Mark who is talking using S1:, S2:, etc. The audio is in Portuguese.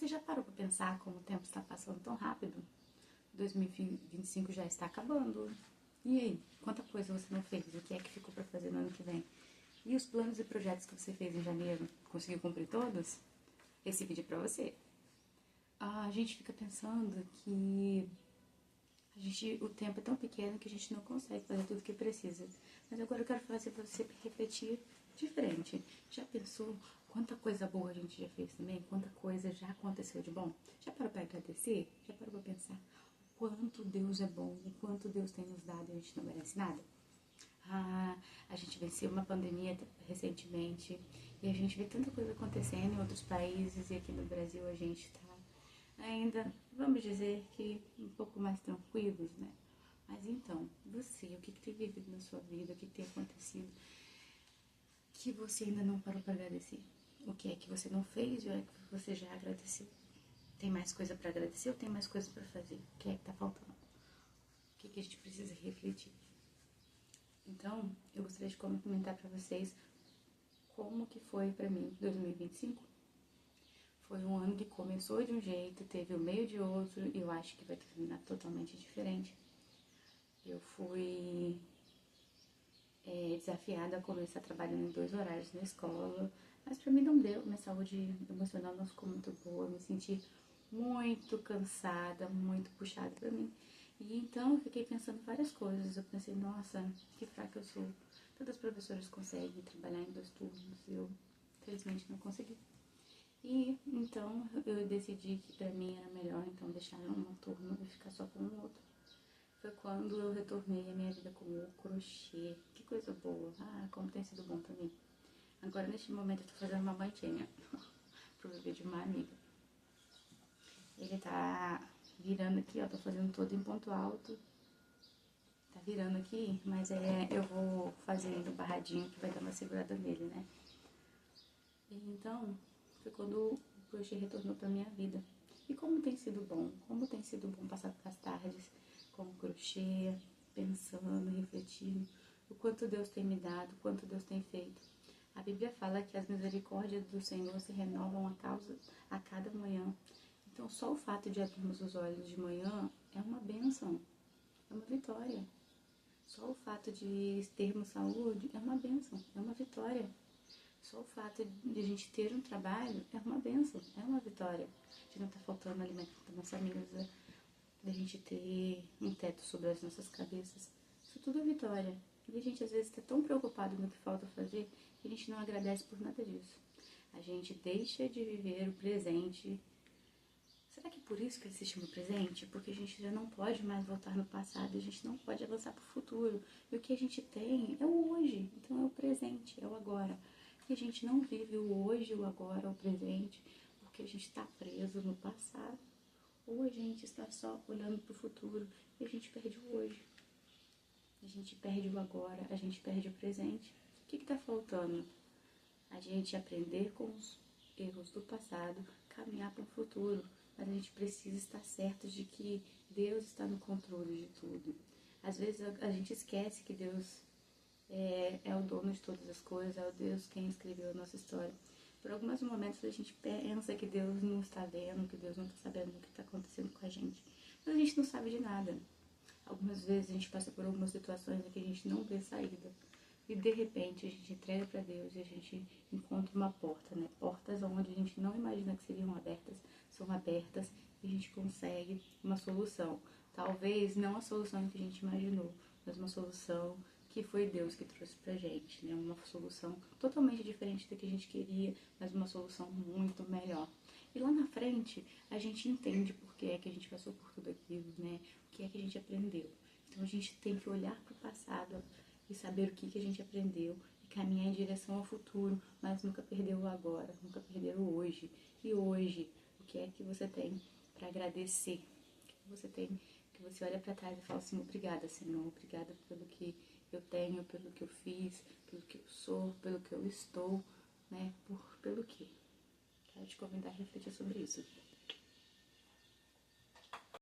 S1: Você já parou para pensar como o tempo está passando tão rápido? 2025 já está acabando. E aí, quanta coisa você não fez? O que é que ficou para fazer no ano que vem? E os planos e projetos que você fez em janeiro, conseguiu cumprir todos? Esse vídeo é para você. A gente fica pensando que o tempo é tão pequeno que a gente não consegue fazer tudo o que precisa. Mas agora eu quero fazer para você refletir diferente. Já pensou quanta coisa boa a gente já fez também? Quanta coisa já aconteceu de bom? Já parou para agradecer? Já parou para pensar o quanto Deus é bom, o quanto Deus tem nos dado e a gente não merece nada? A gente venceu uma pandemia recentemente e a gente vê tanta coisa acontecendo em outros países, e aqui no Brasil a gente tá ainda, vamos dizer que um pouco mais tranquilos, né? Mas então, você, o que tem vivido na sua vida, o que tem acontecido que você ainda não parou para agradecer? O que é que você não fez e o que você já agradeceu? Tem mais coisa para agradecer ou tem mais coisa para fazer? O que é que tá faltando? O que a gente precisa refletir? Então, eu gostaria de comentar para vocês como que foi para mim 2025. Foi um ano que começou de um jeito, teve o meio de outro, e eu acho que vai terminar totalmente diferente. Eu fui desafiada a começar trabalhando em 2 horários na escola, mas pra mim não deu, minha saúde emocional não ficou muito boa, eu me senti muito cansada, muito puxada pra mim. E então eu fiquei pensando várias coisas, eu pensei, nossa, que fraca eu sou. Todas as professoras conseguem trabalhar em 2 turnos, eu felizmente não consegui. E então eu decidi que pra mim era melhor então deixar um turno e ficar só com o outro. Foi quando eu retornei a minha vida com o crochê. Que coisa boa. Como tem sido bom pra mim. Agora neste momento eu tô fazendo uma mantinha pro bebê de uma amiga. Ele tá virando aqui, ó, tô fazendo todo em ponto alto. Tá virando aqui, mas eu vou fazendo barradinho que vai dar uma segurada nele, né? E então, foi quando o crochê retornou pra minha vida. E como tem sido bom passar as tardes com o crochê, pensando, refletindo, o quanto Deus tem me dado, o quanto Deus tem feito. A Bíblia fala que as misericórdias do Senhor se renovam a cada manhã. Então, só o fato de abrirmos os olhos de manhã é uma bênção, é uma vitória. Só o fato de termos saúde é uma bênção, é uma vitória. Só o fato de a gente ter um trabalho é uma bênção, é uma vitória. De não estar faltando alimento para nossa mesa, de a gente ter um teto sobre as nossas cabeças. Isso tudo é vitória. E a gente às vezes está tão preocupado no que falta fazer que a gente não agradece por nada disso. A gente deixa de viver o presente. Será que é por isso que ele se chama presente? Porque a gente já não pode mais voltar no passado, a gente não pode avançar para o futuro. E o que a gente tem é o hoje, então é o presente, é o agora. E a gente não vive o hoje, o agora, o presente, porque a gente está preso no passado. Ou a gente está só olhando para o futuro e a gente perde o hoje. A gente perde o agora, a gente perde o presente. O que está faltando? A gente aprender com os erros do passado, caminhar para o futuro. Mas a gente precisa estar certo de que Deus está no controle de tudo. Às vezes a gente esquece que Deus é o dono de todas as coisas, é o Deus quem escreveu a nossa história. Por alguns momentos a gente pensa que Deus não está vendo, que Deus não está sabendo o que está acontecendo com a gente. Mas a gente não sabe de nada. Algumas vezes a gente passa por algumas situações em que a gente não vê saída. E de repente a gente entrega para Deus e a gente encontra uma porta, né? Portas onde a gente não imagina que seriam abertas, são abertas e a gente consegue uma solução. Talvez não a solução que a gente imaginou, mas uma solução que foi Deus que trouxe pra gente, né? Uma solução totalmente diferente da que a gente queria, mas uma solução muito melhor. E lá na frente, a gente entende por que é que a gente passou por tudo aquilo, né? O que é que a gente aprendeu. Então a gente tem que olhar para o passado e saber o que a gente aprendeu e caminhar em direção ao futuro, mas nunca perder o agora, nunca perder o hoje. E hoje, o que é que você tem para agradecer? O que você tem, que você olha para trás e fala assim, obrigada, Senhor, obrigada pelo que eu tenho, pelo que eu fiz, pelo que eu sou, pelo que eu estou, né? Pelo que? Quero te convidar a refletir sobre isso.